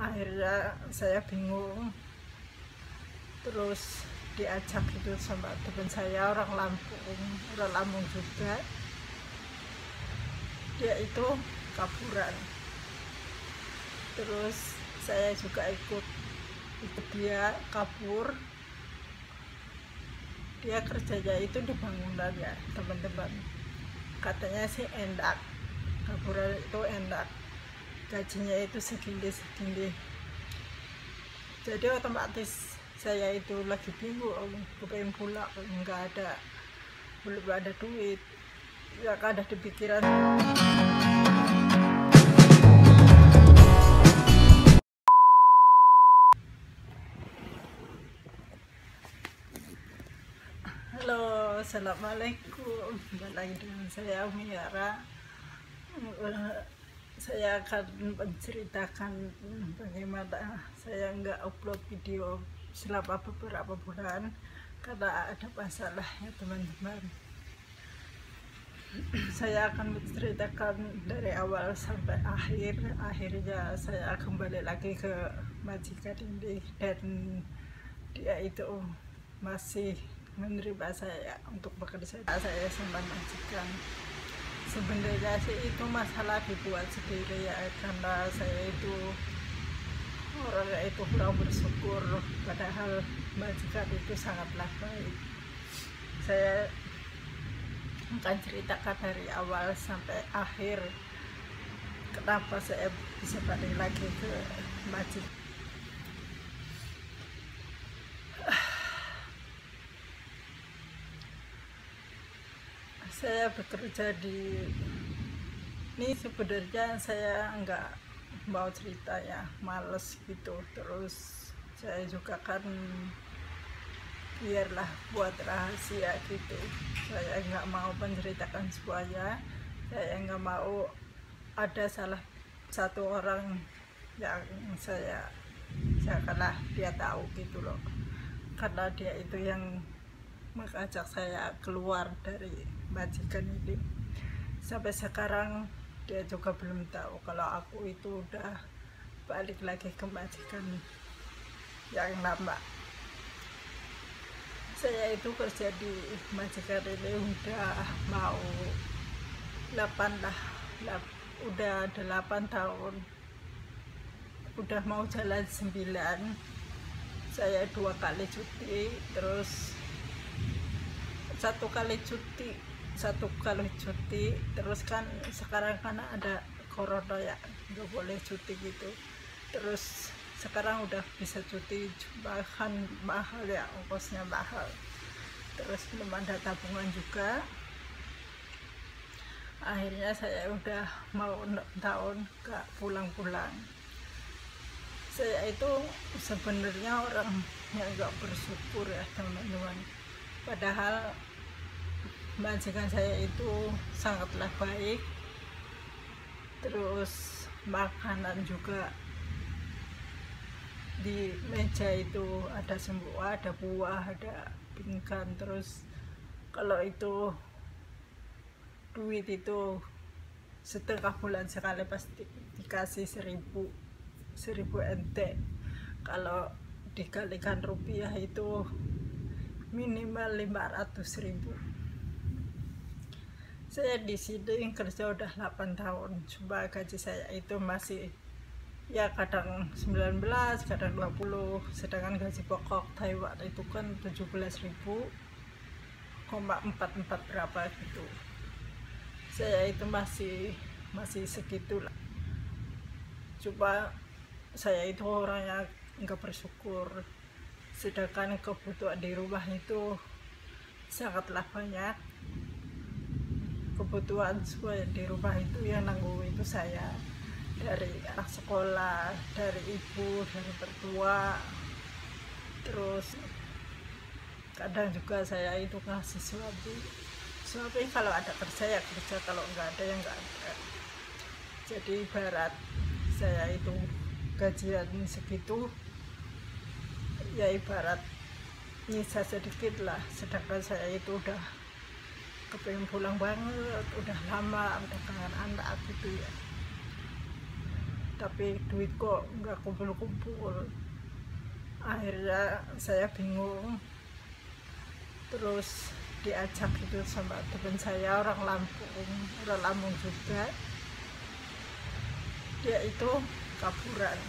Akhirnya saya bingung, terus diajak gitu sama teman saya orang Lampung juga. Dia itu kaburan, terus saya juga ikut dia kabur. Dia kerjanya itu di bangunan ya teman-teman, katanya sih enak, kaburan itu enak, gajinya itu segini. Jadi otomatis saya itu lagi bingung, pengen pulang, belum ada duit, ya ada di pikiran. Halo, assalamualaikum. Kembali lagi dengan saya Miara. Saya akan menceritakan bagaimana saya nggak upload video selama beberapa bulan karena ada masalah ya teman-teman. Saya akan menceritakan dari awal sampai akhir. Akhirnya saya kembali lagi ke majikan ini dan dia itu masih menerima saya untuk bekerja. Saya sama majikan sebenarnya sih itu masalah dibuat sendiri ya, karena saya itu orangnya itu kurang bersyukur, padahal majikan itu sangatlah baik. Saya akan ceritakan dari awal sampai akhir kenapa saya bisa balik lagi ke majikan. Saya bekerja di ini, sebenarnya saya nggak mau cerita ya, males gitu. Terus saya juga kan biarlah buat rahasia gitu, saya nggak mau menceritakan semuanya. Saya nggak mau ada salah satu orang yang saya kalah dia tahu gitu loh, karena dia itu yang mengajak saya keluar dari majikan ini. Sampai sekarang dia juga belum tahu kalau aku itu udah balik lagi ke majikan yang lama. Saya itu kerja di majikan ini udah mau 8 tahun, udah mau jalan 9. Saya 2 kali cuti, terus satu kali cuti, terus kan sekarang kan ada corona ya, nggak boleh cuti gitu. Terus sekarang udah bisa cuti, cuma kan mahal ya, ongkosnya mahal, terus belum ada tabungan juga. Akhirnya saya udah mau 6 tahun gak pulang-pulang. Saya itu sebenarnya orang yang gak bersyukur ya teman-teman, padahal majikan saya itu sangatlah baik. Terus makanan juga di meja itu ada semua, ada buah, ada pinggan. Terus kalau itu duit itu setengah bulan sekali pasti dikasih 1000 NT. Kalau dikalikan rupiah itu minimal 500.000. Saya di sini kerja udah 8 tahun, cuma gaji saya itu masih ya kadang 19, kadang 20, sedangkan gaji pokok Taiwan itu kan 17.000,44 berapa gitu. Saya itu masih segitulah. Cuma saya itu orangnya nggak bersyukur, sedangkan kebutuhan di rumah itu sangatlah banyak. Kebutuhan semua di rumah itu yang nanggung itu saya, dari anak sekolah, dari ibu, dari mertua. Terus kadang juga saya itu ngasih suami kalau ada kerja ya kerja, kalau nggak ada ya nggak ada. Jadi ibarat saya itu gajian segitu ya, ibarat nyisa sedikit lah, sedangkan saya itu udah kepengen pulang banget, udah lama, udah kangen anak gitu ya. tapi duit kok nggak kumpul-kumpul. Akhirnya saya bingung, terus diajak gitu sama teman saya orang Lampung juga. Dia itu kaburan,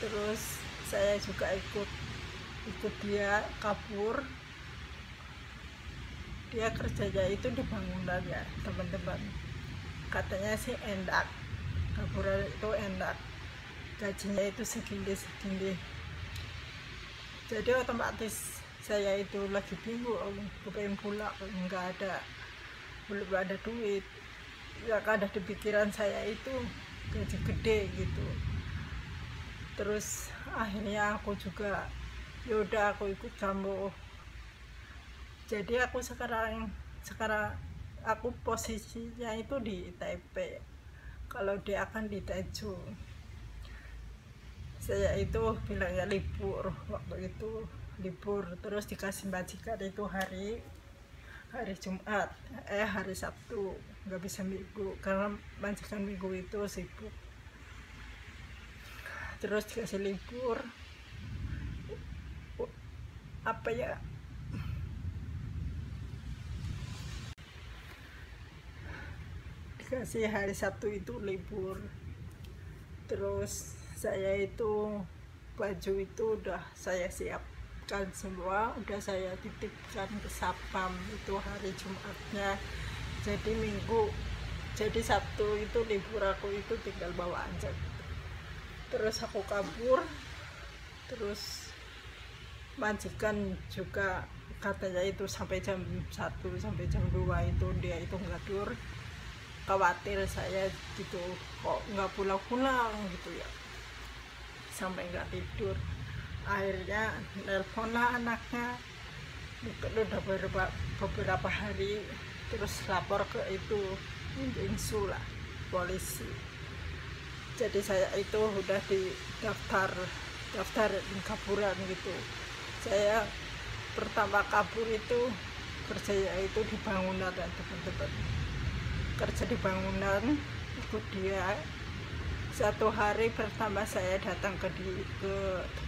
terus saya juga ikut dia kabur. Dia kerjanya itu di bangunan ya teman-teman, katanya sih enak, kaburan itu enak, gajinya itu segini. Jadi otomatis saya itu lagi bingung, kepengen pulang, belum ada duit. Yang ada di pikiran saya itu gaji gede gitu. Terus akhirnya aku juga yaudah aku ikut kamu. Jadi aku sekarang aku posisinya itu di Taipei, kalau dia akan di Taichung. Saya itu bilangnya libur, waktu itu libur, terus dikasih majikan itu hari Jumat, hari Sabtu, nggak bisa Minggu karena majikan Minggu itu sibuk. Terus dikasih libur, apa ya, dikasih hari Sabtu itu libur. Terus saya itu baju itu udah saya siapkan semua, udah saya titipkan ke Sapam itu hari Jumatnya. Jadi Sabtu itu libur, aku itu tinggal bawa aja. Terus aku kabur, terus majikan juga katanya itu sampai jam 1 sampai jam 2 itu dia itu ngadur, khawatir saya gitu, kok nggak pulang-pulang gitu ya, sampai nggak tidur. Akhirnya nelpon lah anaknya, udah beberapa hari, terus lapor ke itu Insu lah, polisi. Jadi saya itu udah di daftar kaburan gitu. Saya pertama kabur itu kerjanya itu di bangunan dan teman-teman, kerja di bangunan ikut dia. Satu hari pertama saya datang ke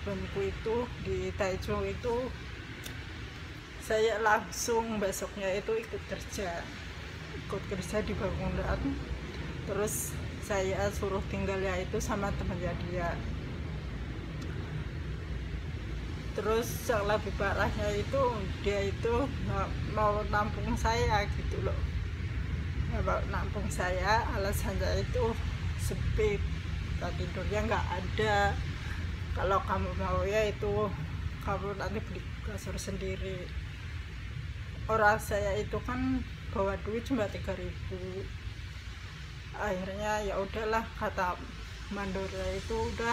temanku itu di Taichung itu, saya langsung besoknya itu ikut kerja di bangunan. Terus saya suruh tinggalnya itu sama temannya dia. Terus yang lebih parahnya itu dia itu mau nampung saya gitu loh, mau nampung saya, alasannya itu sepi, tidurnya nggak ada, kalau kamu mau ya itu kamu nanti beli kasur sendiri. Orang saya itu kan bawa duit cuma 3.000. Akhirnya ya udahlah, kata mandornya itu udah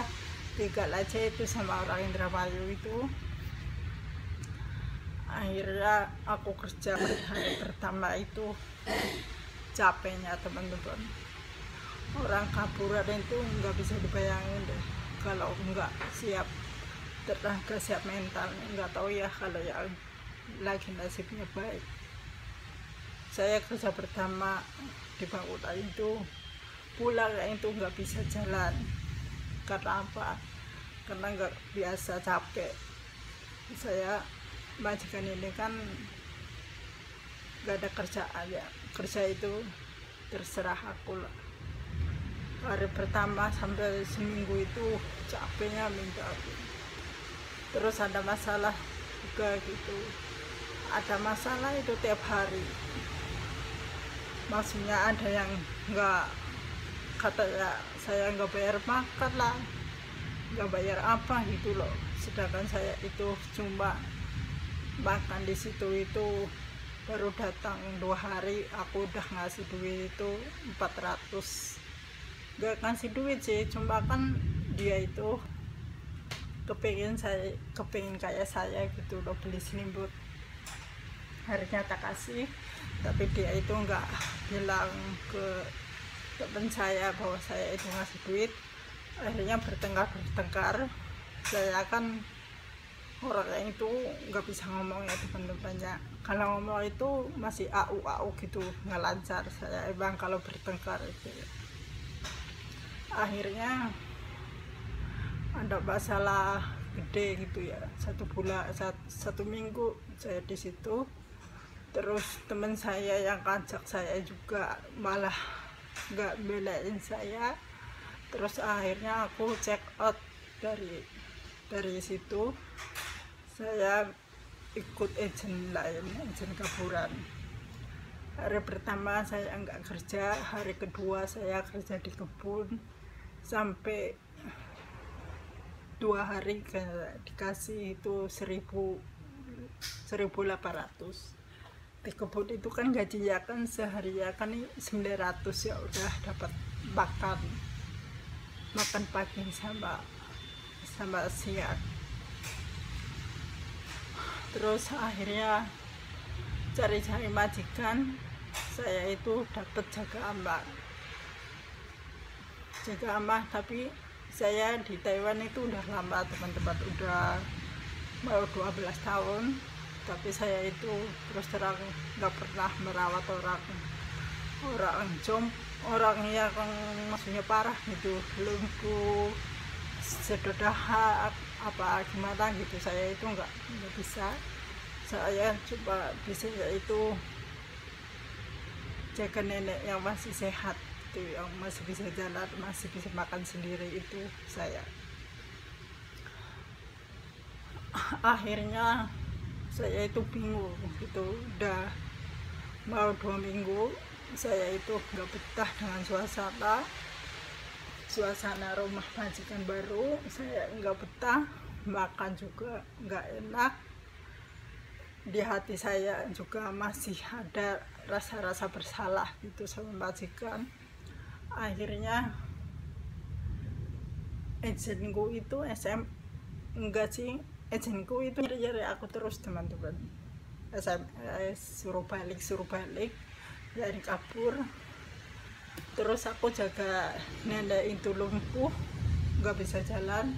tinggal aja itu sama orang Indramayu itu. Akhirnya aku kerja hari pertama itu capeknya teman-teman. Orang kaburan itu nggak bisa dibayangin deh kalau nggak siap tenaga, siap mental. Nggak tahu ya kalau yang lagi nasibnya baik. Saya kerja pertama di bangunan itu, pulang itu nggak bisa jalan. Karena apa? Karena nggak biasa, capek. Saya majikan ini kan nggak ada kerjaan ya, kerja itu terserah aku lah. Hari pertama sampai seminggu itu capeknya minta ampun. Terus ada masalah juga gitu, ada masalah itu tiap hari. Maksudnya ada yang nggak, katanya saya nggak bayar makan lah, nggak bayar apa gitu loh. Sedangkan saya itu cuma makan di situ itu baru datang 2 hari, aku udah ngasih duit itu 400. Gak ngasih duit sih, cuma kan dia itu kepingin kayak saya gitu loh, beli selimut. Akhirnya tak kasih, tapi dia itu nggak bilang ke teman saya bahwa saya itu ngasih duit. Akhirnya bertengkar. Saya kan orangnya itu nggak bisa ngomong ya teman-temannya, kalau ngomong itu masih au gitu, nggak lancar saya emang kalau bertengkar itu. akhirnya ada masalah gede gitu ya, 1 bulan, 1 minggu saya di situ. Terus teman saya yang ngajak saya juga malah nggak belain saya. Terus akhirnya aku check out dari situ. Saya ikut agent lain, agent kaburan. Hari pertama saya nggak kerja, hari kedua saya kerja di kebun sampai 2 hari dikasih itu 1.800. Di kebun itu kan gajinya kan sehari ya kan 900 ya, udah dapat makan pagi sama siang. Terus akhirnya cari-cari majikan, saya itu dapat jaga ambak, tapi saya di Taiwan itu udah lama teman-teman, udah mau 12 tahun, tapi saya itu terus terang nggak pernah merawat orang yang maksudnya parah gitu, lumpuh, sedodaha apa gimana gitu, saya itu nggak bisa. Saya coba bisa yaitu jaga nenek yang masih sehat itu, yang masih bisa jalan, masih bisa makan sendiri, itu saya. Akhirnya saya itu bingung gitu, udah mau 2 minggu saya itu nggak betah dengan suasana rumah majikan baru. Saya nggak betah, makan juga nggak enak, di hati saya juga masih ada rasa-rasa bersalah gitu sama majikan. Akhirnya agentku itu agentku itu nyari aku terus teman-teman, suruh balik dari kabur. Terus aku jaga nenek itu lumpuh, nggak bisa jalan.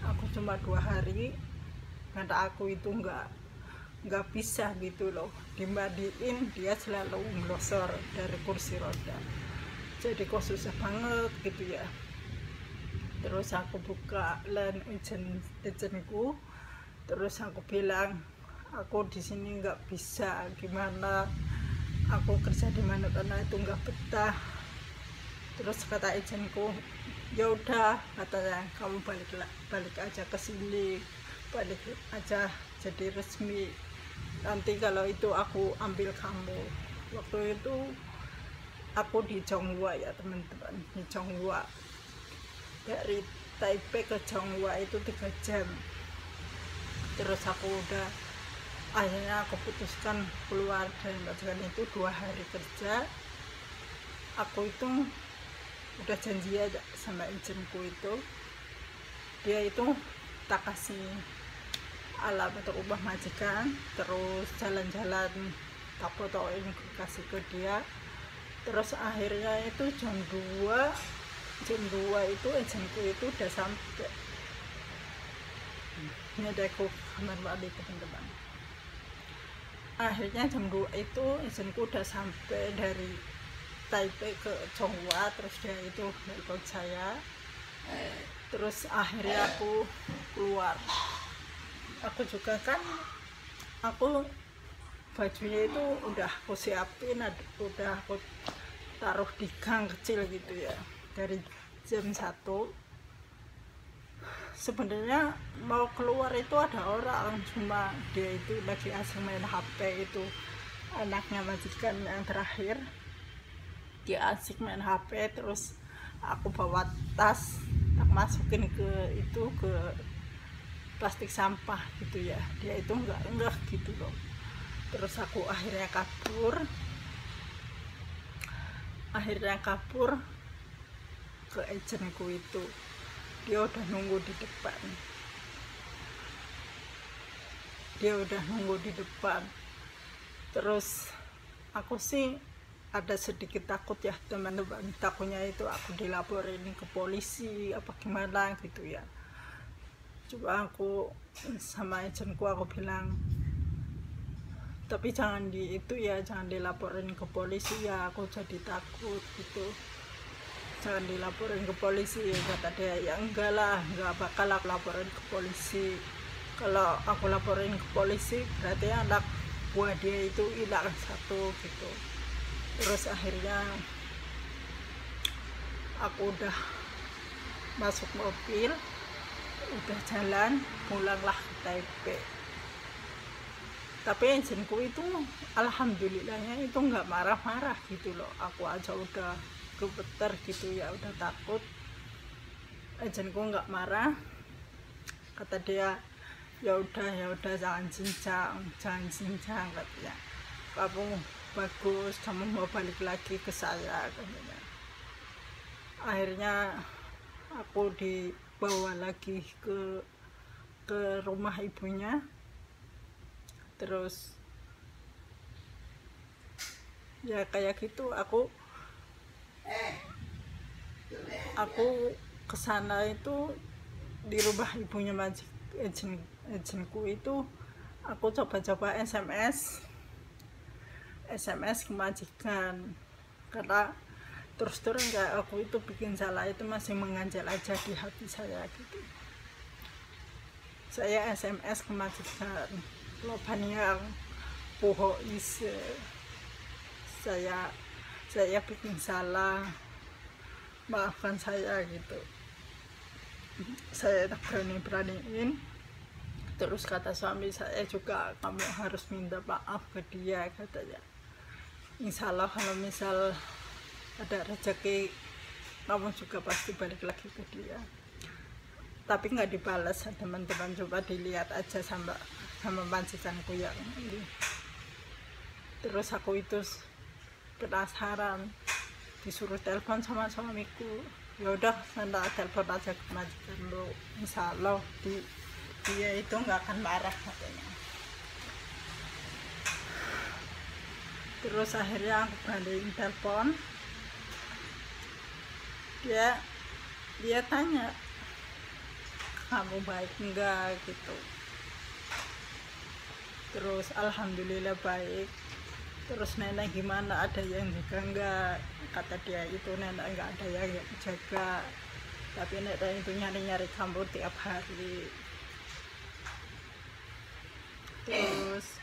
Aku cuma 2 hari karena aku itu nggak bisa gitu loh, dimandiin dia selalu ngelosor dari kursi roda, jadi kok susah banget gitu ya. Terus aku buka line agentku, terus aku bilang aku di sini nggak bisa, gimana aku kerja di mana karena itu nggak betah. Terus kata agentku, ya udah katanya kamu balik aja ke sini, balik aja jadi resmi, nanti kalau itu aku ambil kamu. Waktu itu aku di Chonghua ya teman-teman, di Chonghua, dari Taipei ke Chonghua itu 3 jam. Terus akhirnya aku putuskan keluar dari majikan itu 2 hari kerja. Aku itu udah janji aja sama agentku itu, dia itu tak kasih alamat rumah majikan, terus jalan-jalan tak fotoin kasih ke dia. Terus akhirnya itu jam 2 itu agentku itu udah sampai. Ini ada aku kamar mandi teman-teman. Akhirnya jam 2 itu agentku udah sampai dari Taipei ke Chonghua. Terus dia itu nelpon saya. Terus akhirnya aku keluar. Aku juga kan, aku bajunya itu udah aku siapin, udah aku taruh di gang kecil gitu ya. Dari jam 1 sebenarnya mau keluar itu ada orang, cuma dia itu lagi asing main HP, itu anaknya majikan yang terakhir, dia asik main HP. Terus aku bawa tas, tak masukin ke plastik sampah gitu ya, dia itu enggak gitu loh. Terus aku akhirnya kabur ke agentku itu. Dia udah nunggu di depan. Terus aku sih ada sedikit takut ya teman-teman, takutnya itu aku dilaporin ke polisi apa gimana gitu ya. Coba aku sama agentku aku bilang, tapi jangan jangan dilaporin ke polisi ya, aku jadi takut gitu. jangan dilaporin ke polisi. Kata dia, ya enggak lah, enggak bakal aku laporin ke polisi. Kalau aku laporin ke polisi berarti anak buah dia itu hilang satu gitu. Terus akhirnya aku udah masuk mobil, udah jalan, pulanglah ke Taipei. Tapi agentku itu alhamdulillahnya itu nggak marah-marah gitu loh. Aku aja udah gemeter gitu ya, udah takut. Agentku nggak marah, kata dia, ya udah jangan cincang katanya. Kamu bagus, kamu mau balik lagi ke saya katanya. Akhirnya aku dibawa lagi ke rumah ibunya. Terus ya kayak gitu aku kesana itu di rumah ibunya agentku itu. Aku coba-coba SMS ke majikan, karena terus kayak aku itu bikin salah itu masih mengganjal aja di hati saya gitu. Saya SMS ke majikan, loban yang poho is saya bikin salah, maafkan saya gitu. Saya tak beraniin. Terus kata suami saya juga, kamu harus minta maaf ke dia katanya. Insya Allah kalau misal ada rezeki kamu juga pasti balik lagi ke dia. Tapi nggak dibalas teman-teman, coba dilihat aja sama majikanku yang ini. Terus aku itu penasaran, disuruh telepon sama suamiku. Ya udah, nanti telepon aja ke majikan lo, insya Allah dia itu nggak akan marah katanya. Terus akhirnya aku beraniin telepon. Dia tanya, kamu baik enggak gitu. Terus alhamdulillah baik. Terus nenek gimana, ada yang jaga enggak? Kata dia itu, nenek enggak ada yang jaga, tapi nenek itu nyari kamu tiap hari. Terus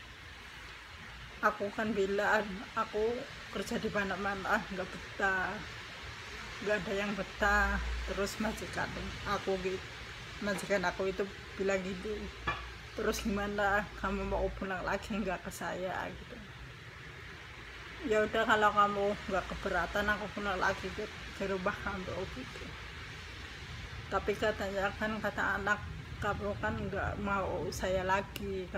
aku kan bilang, aku kerja di mana-mana nggak betah, nggak ada yang betah. Terus majikan aku itu bilang gitu, terus gimana, kamu mau pulang lagi nggak ke saya gitu. Ya udah, kalau kamu nggak keberatan aku pulang lagi ke rumah kamu gitu. Tapi katanya kan, kata anak, kamu kan nggak mau saya lagi.